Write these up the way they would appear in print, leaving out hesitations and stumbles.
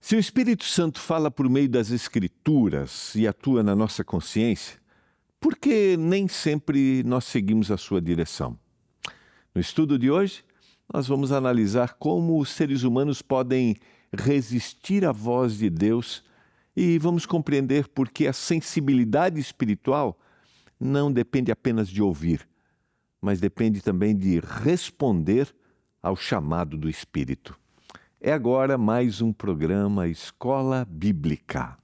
Se o Espírito Santo fala por meio das Escrituras e atua na nossa consciência, por que nem sempre nós seguimos a sua direção? No estudo de hoje, nós vamos analisar como os seres humanos podem resistir à voz de Deus e vamos compreender por que a sensibilidade espiritual não depende apenas de ouvir, mas depende também de responder ao chamado do Espírito. É agora mais um programa Escola Bíblica.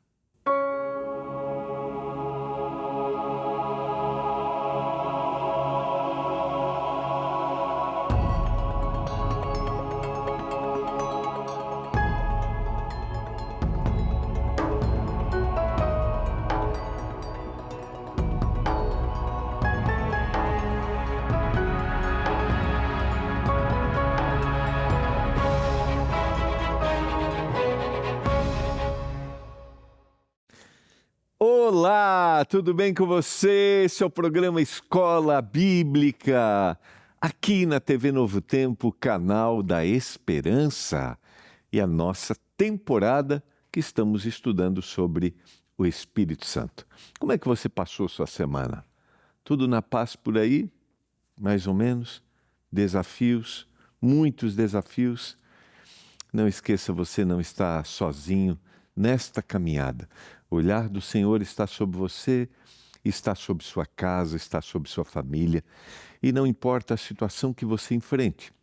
Olá, tudo bem com você? Esse é o programa Escola Bíblica, aqui na TV Novo Tempo, canal da Esperança, e a nossa temporada que estamos estudando sobre o Espírito Santo. Como é que você passou sua semana? Tudo na paz por aí? Mais ou menos? Desafios? Muitos desafios? Não esqueça, você não está sozinho nesta caminhada. O olhar do Senhor está sobre você, está sobre sua casa, está sobre sua família. E não importa a situação que você enfrente,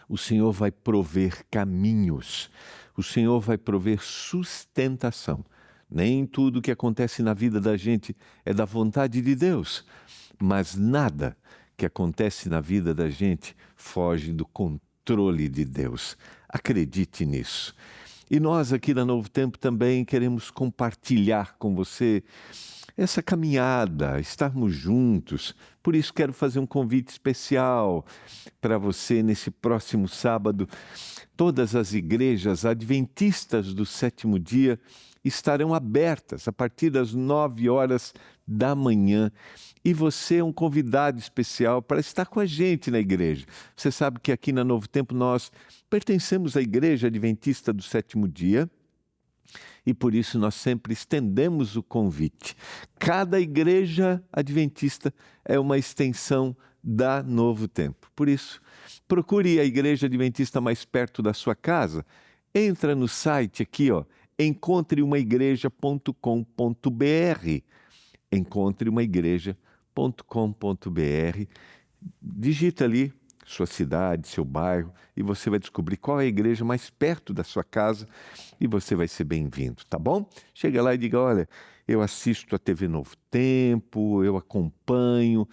o Senhor vai prover caminhos, o Senhor vai prover sustentação. Nem tudo que acontece na vida da gente é da vontade de Deus, mas nada que acontece na vida da gente foge do controle de Deus. Acredite nisso. E nós aqui na Novo Tempo também queremos compartilhar com você essa caminhada, estarmos juntos. Por isso quero fazer um convite especial para você nesse próximo sábado. Todas as igrejas adventistas do sétimo dia estarão abertas a partir das 9 horas da manhã. E você é um convidado especial para estar com a gente na igreja. Você sabe que aqui na Novo Tempo nós pertencemos à Igreja Adventista do Sétimo Dia e por isso nós sempre estendemos o convite. Cada igreja adventista é uma extensão da Novo Tempo. Por isso, procure a Igreja Adventista mais perto da sua casa. Entra no site aqui, encontreumaigreja.com.br. encontreumaigreja.com.br. Digita ali sua cidade, seu bairro, e você vai descobrir qual é a igreja mais perto da sua casa e você vai ser bem-vindo, tá bom? Chega lá e diga, olha, eu assisto a TV Novo Tempo, eu acompanho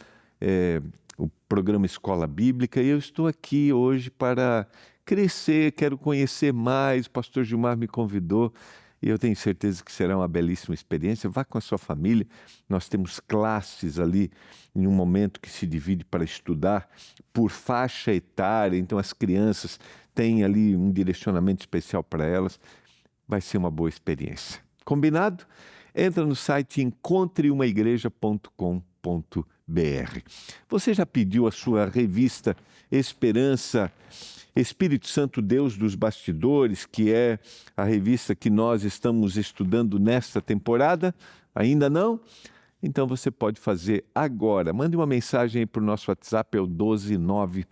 o programa Escola Bíblica e eu estou aqui hoje para crescer, quero conhecer mais, o pastor Gilmar me convidou. E eu tenho certeza que será uma belíssima experiência. Vá com a sua família. Nós temos classes ali em um momento que se divide para estudar por faixa etária. Então as crianças têm ali um direcionamento especial para elas. Vai ser uma boa experiência. Combinado? Entra no site encontreumaigreja.com.br. Você já pediu a sua revista Esperança Espírito Santo, Deus dos Bastidores, que é a revista que nós estamos estudando nesta temporada? Ainda não? Então você pode fazer agora. Mande uma mensagem aí para o nosso WhatsApp, é o 129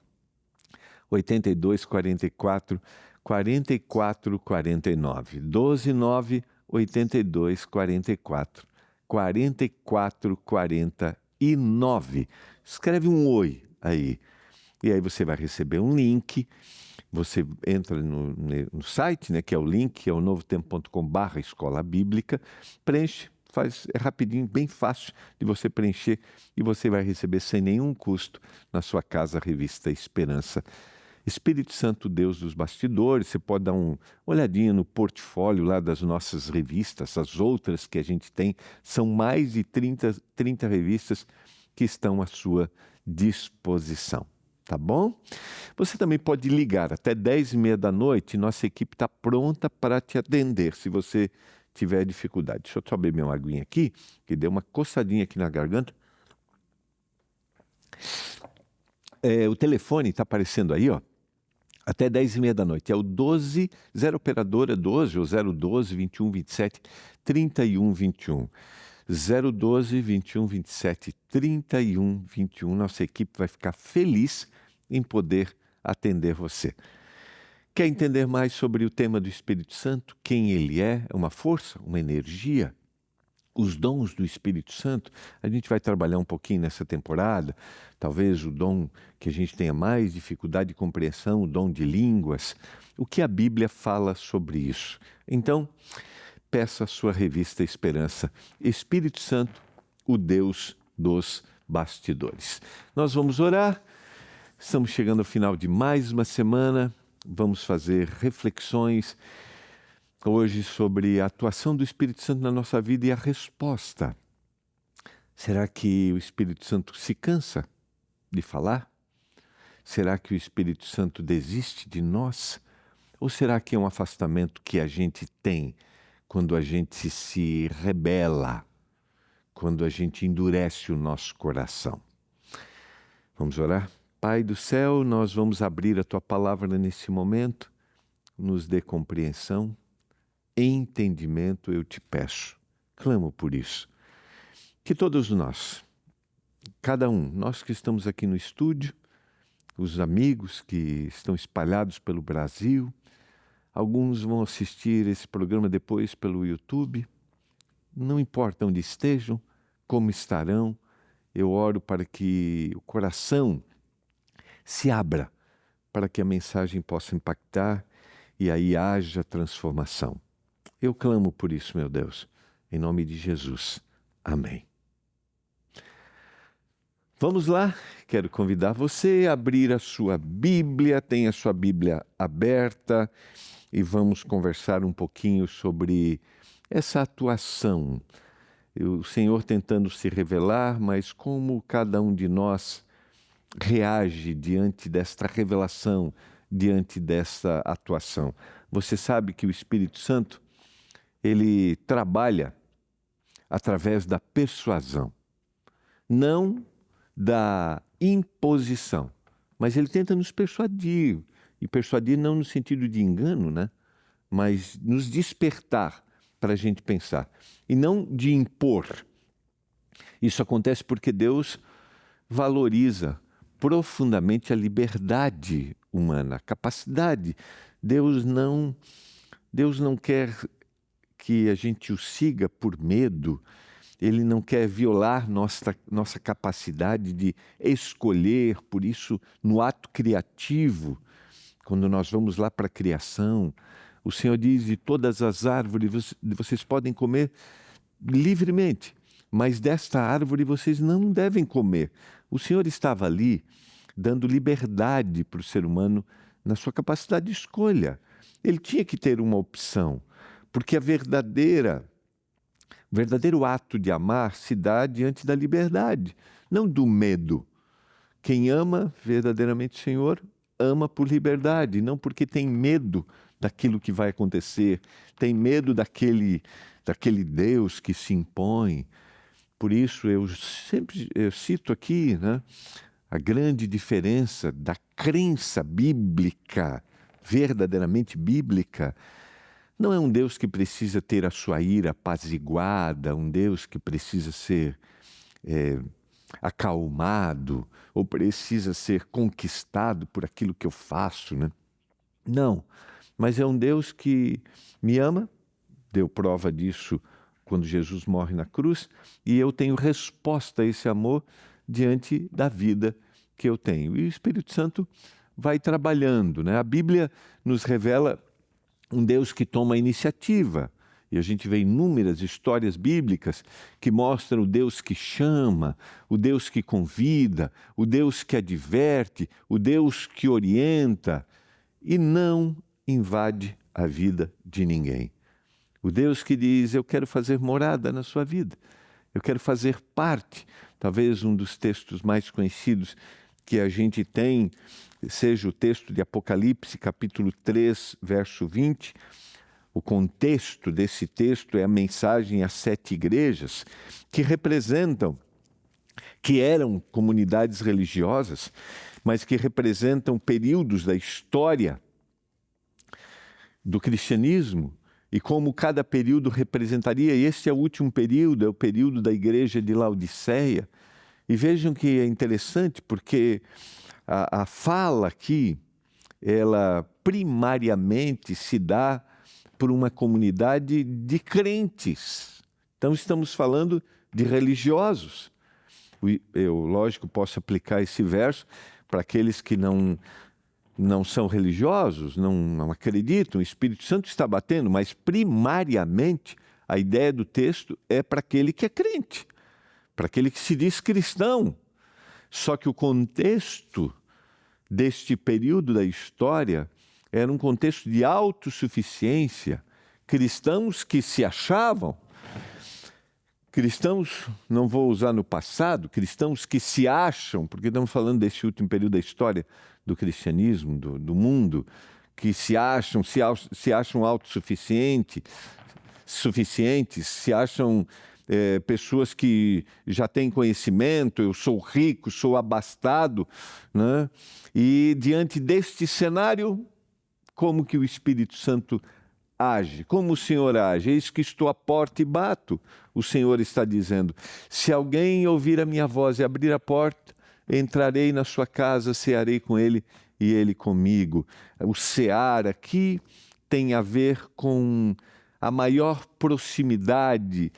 8244 4449. 129 8244 4449. Escreve um oi aí. E aí você vai receber um link, você entra no site, que é o link, é o novotempo.com/escola bíblica, preenche, é rapidinho, bem fácil de você preencher e você vai receber sem nenhum custo na sua casa a revista Esperança. Espírito Santo, Deus dos Bastidores, você pode dar uma olhadinha no portfólio lá das nossas revistas, as outras que a gente tem, são mais de 30 revistas que estão à sua disposição. Tá bom? Você também pode ligar até 10h30 da noite, nossa equipe está pronta para te atender, se você tiver dificuldade. Deixa eu só beber uma aguinha aqui, que deu uma coçadinha aqui na garganta. O telefone está aparecendo aí, até 10h30 da noite. É o 12, 0 operadora 12 ou 012 21 27 31 21. 012 21 27 31 21. Nossa equipe vai ficar feliz em poder atender você. Quer entender mais sobre o tema do Espírito Santo? Quem ele é? É uma força? Uma energia? Os dons do Espírito Santo? A gente vai trabalhar um pouquinho nessa temporada. Talvez o dom que a gente tenha mais dificuldade de compreensão, o dom de línguas. O que a Bíblia fala sobre isso? Então, peça a sua revista Esperança. Espírito Santo, o Deus dos bastidores. Nós vamos orar. Estamos chegando ao final de mais uma semana. Vamos fazer reflexões hoje sobre a atuação do Espírito Santo na nossa vida e a resposta. Será que o Espírito Santo se cansa de falar? Será que o Espírito Santo desiste de nós? Ou será que é um afastamento que a gente tem quando a gente se rebela, quando a gente endurece o nosso coração? Vamos orar? Pai do céu, nós vamos abrir a Tua palavra nesse momento. Nos dê compreensão, entendimento, eu te peço. Clamo por isso. Que todos nós, cada um, nós que estamos aqui no estúdio, os amigos que estão espalhados pelo Brasil, alguns vão assistir esse programa depois pelo YouTube, não importa onde estejam, como estarão, eu oro para que o coração se abra, para que a mensagem possa impactar e aí haja transformação. Eu clamo por isso, meu Deus, em nome de Jesus. Amém. Vamos lá, quero convidar você a abrir a sua Bíblia, tenha a sua Bíblia aberta e vamos conversar um pouquinho sobre essa atuação. O Senhor tentando se revelar, mas como cada um de nós reage diante desta revelação, diante desta atuação. Você sabe que o Espírito Santo, ele trabalha através da persuasão, não da imposição, mas ele tenta nos persuadir, e persuadir não no sentido de engano, né? Mas nos despertar para a gente pensar, e não de impor. Isso acontece porque Deus valoriza profundamente a liberdade humana, a capacidade. Deus não quer que a gente o siga por medo, Ele não quer violar nossa capacidade de escolher. Por isso, no ato criativo, quando nós vamos lá para a criação, o Senhor diz: de todas as árvores vocês podem comer livremente, mas desta árvore vocês não devem comer. O Senhor estava ali dando liberdade para o ser humano na sua capacidade de escolha. Ele tinha que ter uma opção, porque o verdadeiro ato de amar se dá diante da liberdade, não do medo. Quem ama verdadeiramente o Senhor, ama por liberdade, não porque tem medo daquilo que vai acontecer, tem medo daquele Deus que se impõe. Por isso eu cito aqui, né, a grande diferença da crença bíblica, verdadeiramente bíblica. Não é um Deus que precisa ter a sua ira apaziguada, um Deus que precisa ser acalmado ou precisa ser conquistado por aquilo que eu faço, né? Não, mas é um Deus que me ama, deu prova disso quando Jesus morre na cruz, e eu tenho resposta a esse amor diante da vida que eu tenho. E o Espírito Santo vai trabalhando, né? A Bíblia nos revela um Deus que toma a iniciativa. E a gente vê inúmeras histórias bíblicas que mostram o Deus que chama, o Deus que convida, o Deus que adverte, o Deus que orienta e não invade a vida de ninguém. O Deus que diz: eu quero fazer morada na sua vida, eu quero fazer parte. Talvez um dos textos mais conhecidos que a gente tem seja o texto de Apocalipse, capítulo 3, verso 20. O contexto desse texto é a mensagem às 7 igrejas, que eram comunidades religiosas, mas que representam períodos da história do cristianismo e como cada período representaria. E este é o último período, é o período da igreja de Laodiceia. E vejam que é interessante, porque a fala aqui, ela primariamente se dá por uma comunidade de crentes. Então estamos falando de religiosos. Eu, lógico, posso aplicar esse verso para aqueles que não são religiosos, não acreditam, o Espírito Santo está batendo, mas primariamente a ideia do texto é para aquele que é crente, para aquele que se diz cristão. Só que o contexto deste período da história era um contexto de autossuficiência, cristãos que se achavam, cristãos, não vou usar no passado, cristãos que se acham, porque estamos falando desse último período da história do cristianismo, do mundo, que se acham autossuficientes, se acham pessoas que já têm conhecimento, eu sou rico, sou abastado, né? E diante deste cenário, como que o Espírito Santo age? Como o Senhor age? Eis que estou à porta e bato. O Senhor está dizendo: se alguém ouvir a minha voz e abrir a porta, entrarei na sua casa, cearei com ele e ele comigo. O cear aqui tem a ver com a maior proximidade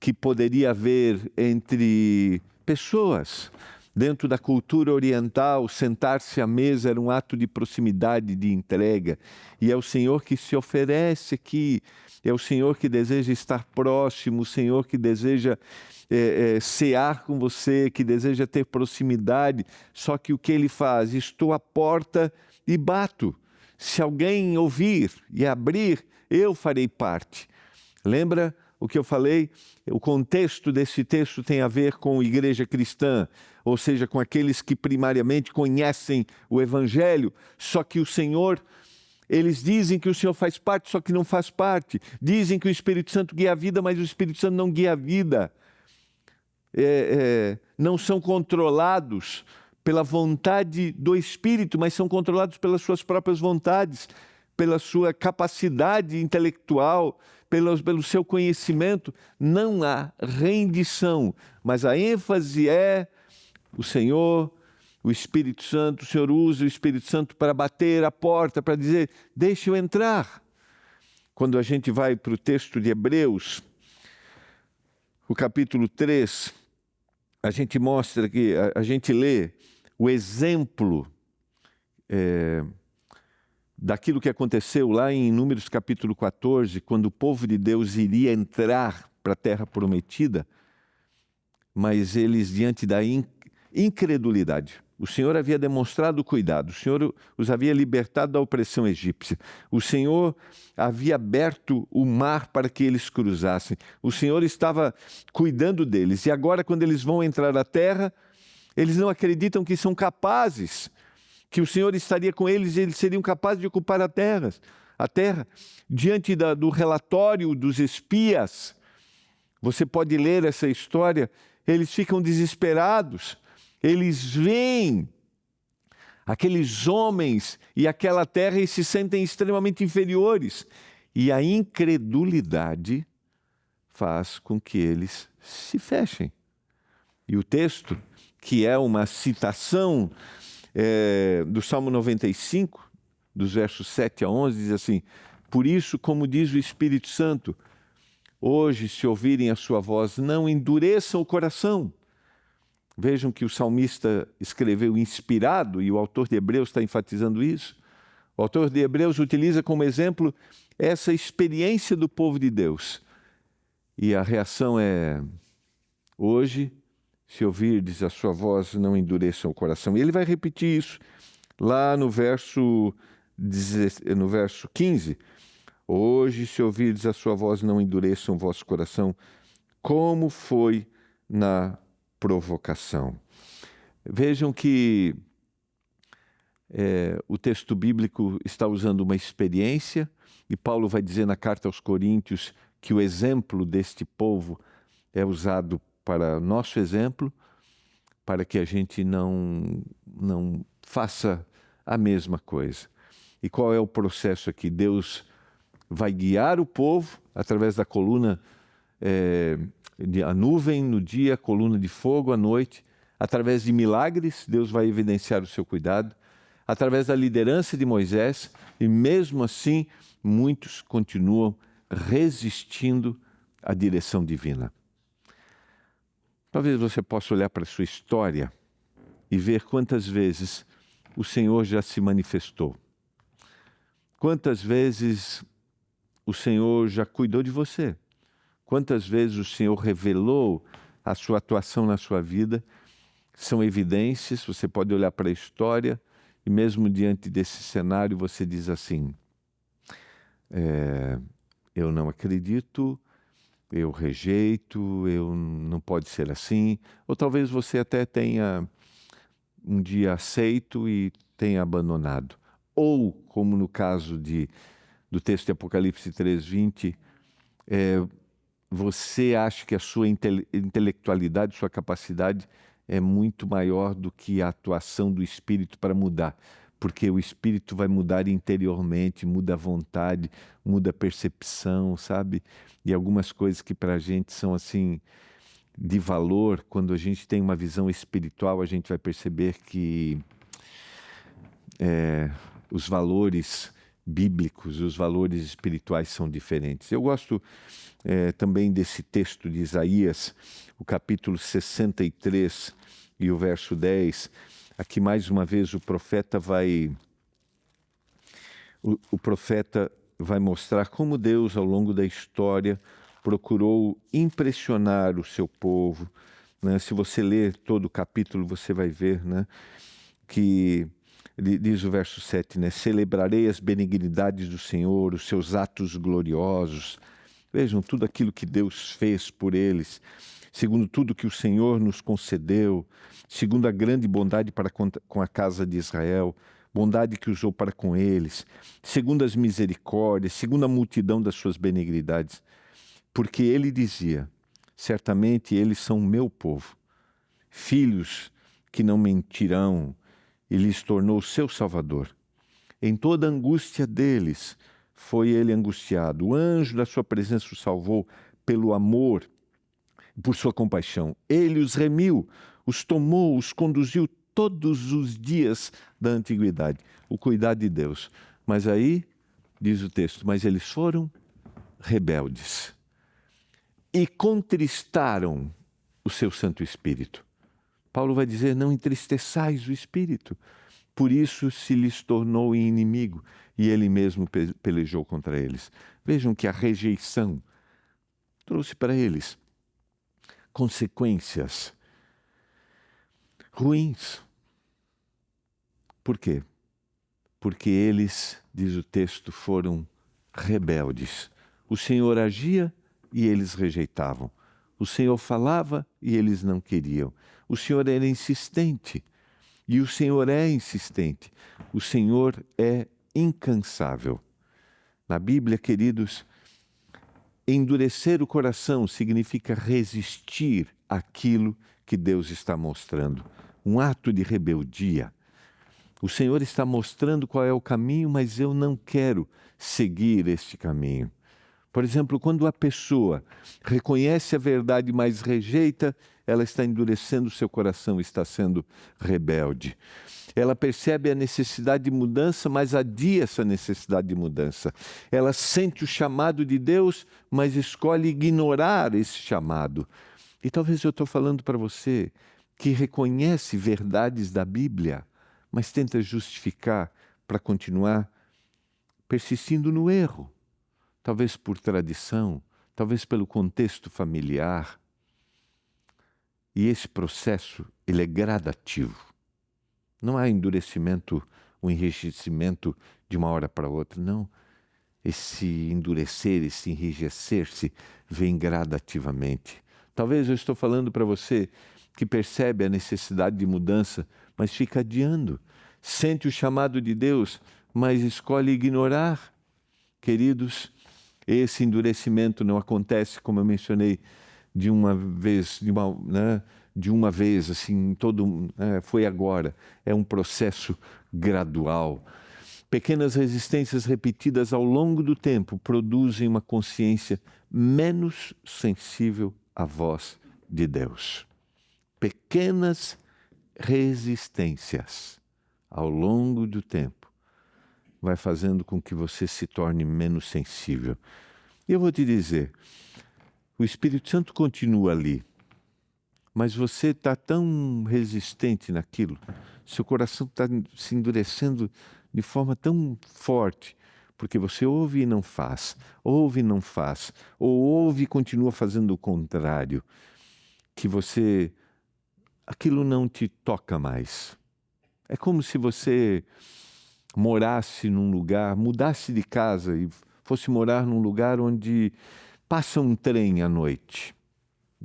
que poderia haver entre pessoas. Dentro da cultura oriental, sentar-se à mesa era um ato de proximidade, de entrega. E é o Senhor que se oferece aqui, é o Senhor que deseja estar próximo, o Senhor que deseja cear com você, que deseja ter proximidade. Só que o que Ele faz? Estou à porta e bato. Se alguém ouvir e abrir, eu farei parte. Lembra o que eu falei? O contexto desse texto tem a ver com igreja cristã, ou seja, com aqueles que primariamente conhecem o Evangelho, só que o Senhor, eles dizem que o Senhor faz parte, só que não faz parte. Dizem que o Espírito Santo guia a vida, mas o Espírito Santo não guia a vida. Não são controlados pela vontade do Espírito, mas são controlados pelas suas próprias vontades, pela sua capacidade intelectual, pelo seu conhecimento. Não há rendição, mas a ênfase é o Senhor, o Espírito Santo. O Senhor usa o Espírito Santo para bater a porta, para dizer: deixe eu entrar. Quando a gente vai para o texto de Hebreus, o capítulo 3, a gente mostra que, a gente lê o exemplo daquilo que aconteceu lá em Números capítulo 14, quando o povo de Deus iria entrar para a terra prometida, mas eles, diante da incredulidade, o Senhor havia demonstrado cuidado, o Senhor os havia libertado da opressão egípcia, o Senhor havia aberto o mar para que eles cruzassem, o Senhor estava cuidando deles, e agora, quando eles vão entrar na terra, eles não acreditam que são capazes, que o Senhor estaria com eles e eles seriam capazes de ocupar a terra. Diante do relatório dos espias, você pode ler essa história, eles ficam desesperados, eles veem aqueles homens e aquela terra e se sentem extremamente inferiores. E a incredulidade faz com que eles se fechem. E o texto, que é uma citação do Salmo 95, dos versos 7 a 11, diz assim: por isso, como diz o Espírito Santo, hoje, se ouvirem a sua voz, não endureçam o coração. Vejam que o salmista escreveu inspirado, e o autor de Hebreus está enfatizando isso. O autor de Hebreus utiliza como exemplo essa experiência do povo de Deus. E a reação é: hoje, se ouvirdes a sua voz, não endureçam o coração. E ele vai repetir isso lá no verso 15. Hoje, se ouvirdes a sua voz, não endureçam o vosso coração, como foi na provocação. Vejam que o texto bíblico está usando uma experiência, e Paulo vai dizer na carta aos Coríntios que o exemplo deste povo é usado para nosso exemplo, para que a gente não faça a mesma coisa. E qual é o processo aqui? Deus vai guiar o povo através da coluna, a nuvem no dia, a coluna de fogo à noite. Através de milagres, Deus vai evidenciar o seu cuidado. Através da liderança de Moisés, e mesmo assim, muitos continuam resistindo à direção divina. Talvez você possa olhar para a sua história e ver quantas vezes o Senhor já se manifestou. Quantas vezes o Senhor já cuidou de você. Quantas vezes o Senhor revelou a sua atuação na sua vida. São evidências, você pode olhar para a história e mesmo diante desse cenário você diz assim, eu não acredito, eu rejeito, não pode ser assim. Ou talvez você até tenha um dia aceito e tenha abandonado. Ou, como no caso do texto de Apocalipse 3:20, você acha que a sua intelectualidade, sua capacidade é muito maior do que a atuação do Espírito para mudar. Porque o Espírito vai mudar interiormente, muda a vontade, muda a percepção, sabe? E algumas coisas que para a gente são assim de valor, quando a gente tem uma visão espiritual, a gente vai perceber que os valores bíblicos, os valores espirituais são diferentes. Eu gosto também desse texto de Isaías, o capítulo 63 e o verso 10. Aqui mais uma vez o profeta vai mostrar como Deus ao longo da história procurou impressionar o seu povo, né? Se você ler todo o capítulo você vai ver, né, que diz o verso 7, né? Celebrarei as benignidades do Senhor, os seus atos gloriosos. Vejam tudo aquilo que Deus fez por eles, segundo tudo que o Senhor nos concedeu, segundo a grande bondade para com a casa de Israel, bondade que usou para com eles, segundo as misericórdias, segundo a multidão das suas benignidades. Porque ele dizia, certamente eles são meu povo, filhos que não mentirão, e lhes tornou seu Salvador. Em toda a angústia deles foi ele angustiado. O anjo da sua presença o salvou pelo amor, por sua compaixão. Ele os remiu, os tomou, os conduziu todos os dias da antiguidade. O cuidado de Deus. Mas aí, diz o texto, mas eles foram rebeldes e contristaram o seu Santo Espírito. Paulo vai dizer, não entristeçais o Espírito. Por isso se lhes tornou inimigo e ele mesmo pelejou contra eles. Vejam que a rejeição trouxe para eles consequências ruins. Por quê? Porque eles, diz o texto, foram rebeldes. O Senhor agia e eles rejeitavam. O Senhor falava e eles não queriam. O Senhor era insistente e o Senhor é insistente. O Senhor é incansável. Na Bíblia, queridos, endurecer o coração significa resistir àquilo que Deus está mostrando. Um ato de rebeldia. O Senhor está mostrando qual é o caminho, mas eu não quero seguir este caminho. Por exemplo, quando a pessoa reconhece a verdade, mas rejeita, ela está endurecendo o seu coração, está sendo rebelde. Ela percebe a necessidade de mudança, mas adia essa necessidade de mudança. Ela sente o chamado de Deus, mas escolhe ignorar esse chamado. E talvez eu estou falando para você que reconhece verdades da Bíblia, mas tenta justificar para continuar persistindo no erro. Talvez por tradição, talvez pelo contexto familiar. E esse processo, ele é gradativo. Não há endurecimento, um enrijecimento de uma hora para outra, não. Esse endurecer, esse enrijecer-se vem gradativamente. Talvez eu estou falando para você que percebe a necessidade de mudança, mas fica adiando. Sente o chamado de Deus, mas escolhe ignorar. Queridos, esse endurecimento não acontece, como eu mencionei, de uma vez, assim, foi agora. É um processo gradual. Pequenas resistências repetidas ao longo do tempo produzem uma consciência menos sensível à voz de Deus. Pequenas resistências ao longo do tempo vai fazendo com que você se torne menos sensível. E eu vou te dizer, o Espírito Santo continua ali, mas você está tão resistente naquilo, seu coração está se endurecendo de forma tão forte, porque você ouve e não faz, ouve e não faz, ou ouve e continua fazendo o contrário, que aquilo não te toca mais. É como se você morasse num lugar, mudasse de casa e fosse morar num lugar onde passa um trem à noite.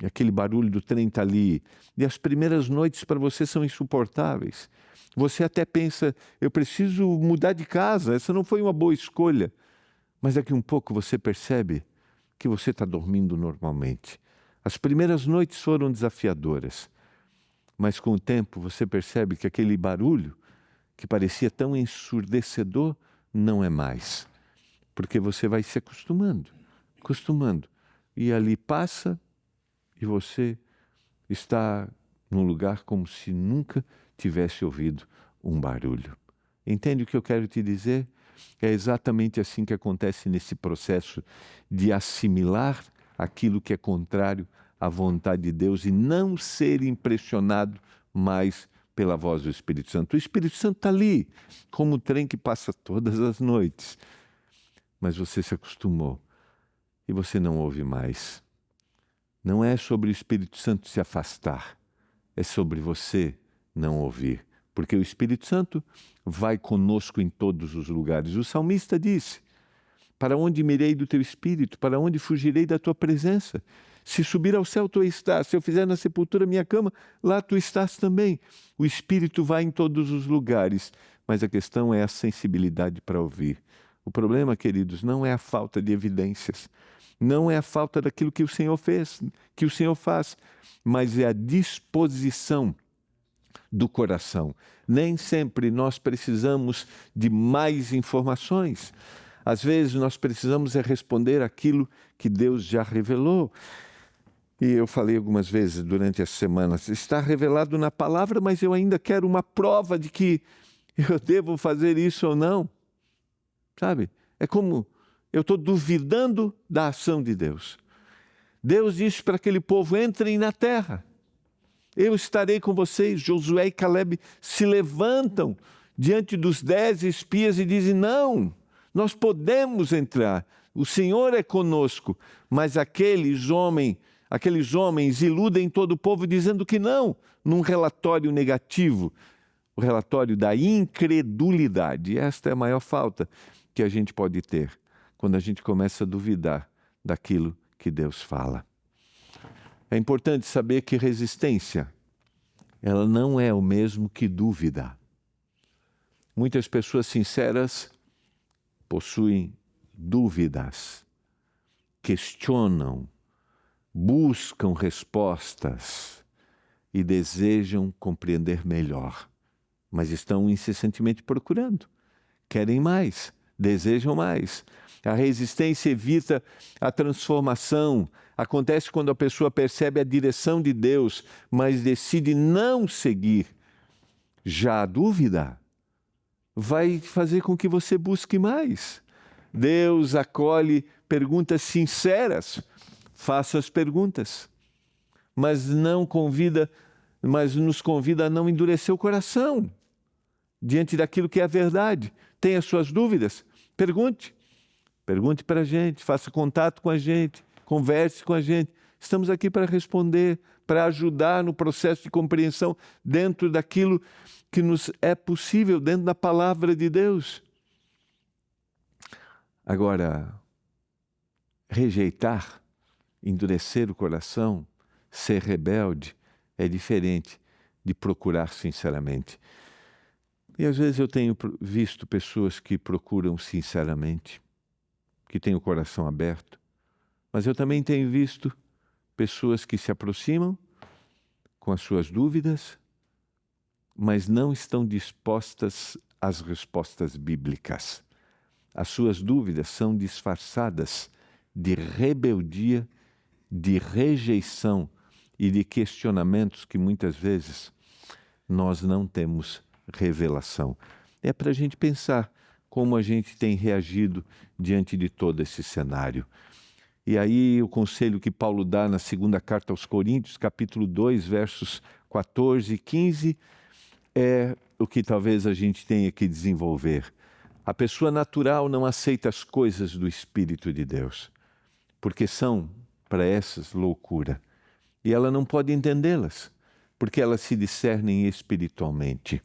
E aquele barulho do trem está ali. E as primeiras noites para você são insuportáveis. Você até pensa, eu preciso mudar de casa, essa não foi uma boa escolha. Mas daqui um pouco você percebe que você está dormindo normalmente. As primeiras noites foram desafiadoras. Mas com o tempo você percebe que aquele barulho, que parecia tão ensurdecedor, não é mais. Porque você vai se acostumando. E ali passa e você está num lugar como se nunca tivesse ouvido um barulho. Entende o que eu quero te dizer? É exatamente assim que acontece nesse processo de assimilar aquilo que é contrário à vontade de Deus e não ser impressionado mais pela voz do Espírito Santo. O Espírito Santo está ali, como o trem que passa todas as noites. Mas você se acostumou e você não ouve mais. Não é sobre o Espírito Santo se afastar, é sobre você não ouvir. Porque o Espírito Santo vai conosco em todos os lugares. O salmista disse, para onde mirei do teu Espírito? Para onde fugirei da tua presença? Se subir ao céu, tu estás. Se eu fizer na sepultura minha cama, lá tu estás também. O Espírito vai em todos os lugares, mas a questão é a sensibilidade para ouvir. O problema, queridos, não é a falta de evidências, não é a falta daquilo que o Senhor fez, que o Senhor faz, mas é a disposição do coração. Nem sempre nós precisamos de mais informações. Às vezes nós precisamos responder aquilo que Deus já revelou. E eu falei algumas vezes durante as semanas, está revelado na palavra, mas eu ainda quero uma prova de que eu devo fazer isso ou não. Sabe? É como eu estou duvidando da ação de Deus. Deus disse para aquele povo, entrem na terra. Eu estarei com vocês. Josué e Caleb se levantam diante dos 10 espias e dizem, não, nós podemos entrar. O Senhor é conosco. Mas aqueles homens iludem todo o povo dizendo que não, num relatório negativo. O relatório da incredulidade. E esta é a maior falta que a gente pode ter quando a gente começa a duvidar daquilo que Deus fala. É importante saber que resistência, ela não é o mesmo que dúvida. Muitas pessoas sinceras possuem dúvidas, questionam, buscam respostas e desejam compreender melhor, mas estão incessantemente procurando, querem mais, desejam mais. A resistência evita a transformação. Acontece quando a pessoa percebe a direção de Deus, mas decide não seguir. Já a dúvida vai fazer com que você busque mais. Deus acolhe perguntas sinceras. Faça as perguntas, mas nos convida a não endurecer o coração diante daquilo que é a verdade. Tem as suas dúvidas? Pergunte para a gente, faça contato com a gente, converse com a gente. Estamos aqui para responder, para ajudar no processo de compreensão dentro daquilo que nos é possível, dentro da palavra de Deus. Agora, rejeitar, endurecer o coração, ser rebelde, é diferente de procurar sinceramente. E às vezes eu tenho visto pessoas que procuram sinceramente, que têm o coração aberto, mas eu também tenho visto pessoas que se aproximam com as suas dúvidas, mas não estão dispostas às respostas bíblicas. As suas dúvidas são disfarçadas de rebeldia, de rejeição e de questionamentos que muitas vezes nós não temos revelação. É para a gente pensar como a gente tem reagido diante de todo esse cenário. E aí o conselho que Paulo dá na segunda carta aos Coríntios, capítulo 2, versos 14 e 15, é o que talvez a gente tenha que desenvolver. A pessoa natural não aceita as coisas do Espírito de Deus, porque são, para essas, loucura. E ela não pode entendê-las, porque elas se discernem espiritualmente.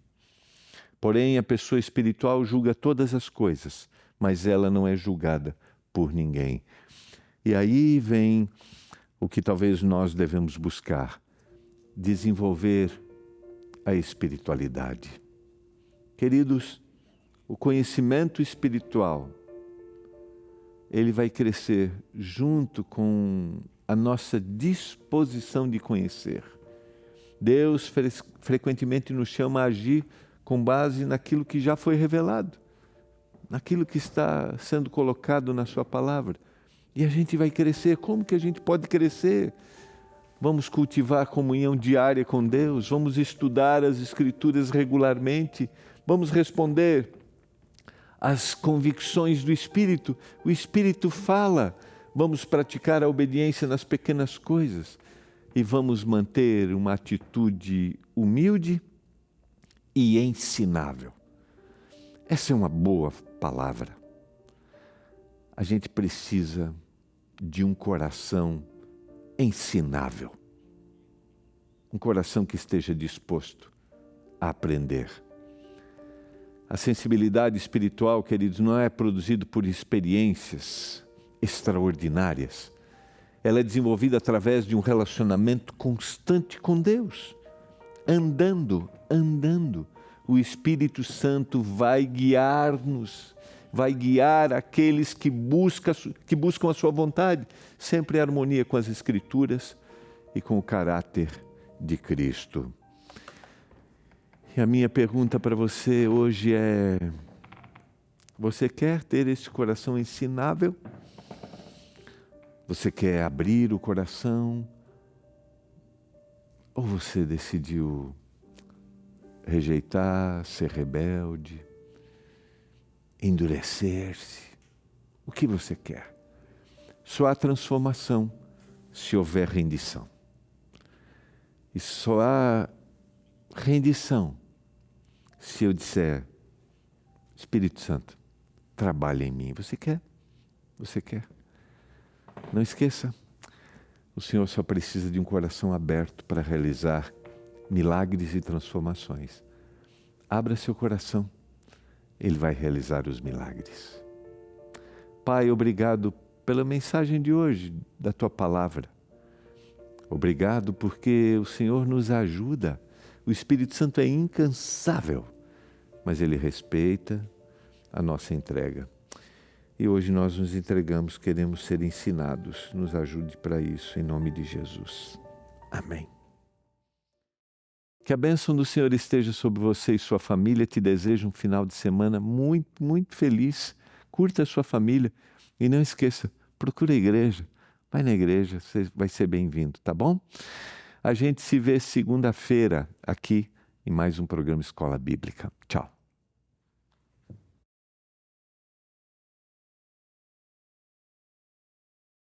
Porém, a pessoa espiritual julga todas as coisas, mas ela não é julgada por ninguém. E aí vem o que talvez nós devemos buscar: desenvolver a espiritualidade. Queridos, o conhecimento espiritual, ele vai crescer junto com a nossa disposição de conhecer. Deus frequentemente nos chama a agir com base naquilo que já foi revelado, naquilo que está sendo colocado na sua palavra. E a gente vai crescer. Como que a gente pode crescer? Vamos cultivar a comunhão diária com Deus, vamos estudar as Escrituras regularmente, vamos responder às convicções do Espírito. O Espírito fala, vamos praticar a obediência nas pequenas coisas e vamos manter uma atitude humilde e ensinável. Essa é uma boa palavra. A gente precisa de um coração ensinável. Um coração que esteja disposto a aprender. A sensibilidade espiritual, queridos, não é produzida por experiências extraordinárias. Ela é desenvolvida através de um relacionamento constante com Deus. Andando. O Espírito Santo vai guiar-nos, vai guiar aqueles que buscam a sua vontade, sempre em harmonia com as Escrituras e com o caráter de Cristo. E a minha pergunta para você hoje é: você quer ter esse coração ensinável? Você quer abrir o coração? Ou você decidiu rejeitar, ser rebelde, endurecer-se? O que você quer? Só há transformação se houver rendição. E só há rendição se eu disser: Espírito Santo, trabalha em mim. Você quer? Você quer? Não esqueça, o Senhor só precisa de um coração aberto para realizar milagres e transformações. Abra seu coração, Ele vai realizar os milagres. Pai, obrigado pela mensagem de hoje, da Tua Palavra. Obrigado porque o Senhor nos ajuda. O Espírito Santo é incansável, mas Ele respeita a nossa entrega. E hoje nós nos entregamos, queremos ser ensinados. Nos ajude para isso, em nome de Jesus. Amém. Que a bênção do Senhor esteja sobre você e sua família. Te desejo um final de semana muito, muito feliz. Curta a sua família e não esqueça, procura a igreja. Vai na igreja, você vai ser bem-vindo, tá bom? A gente se vê segunda-feira aqui em mais um programa Escola Bíblica. Tchau.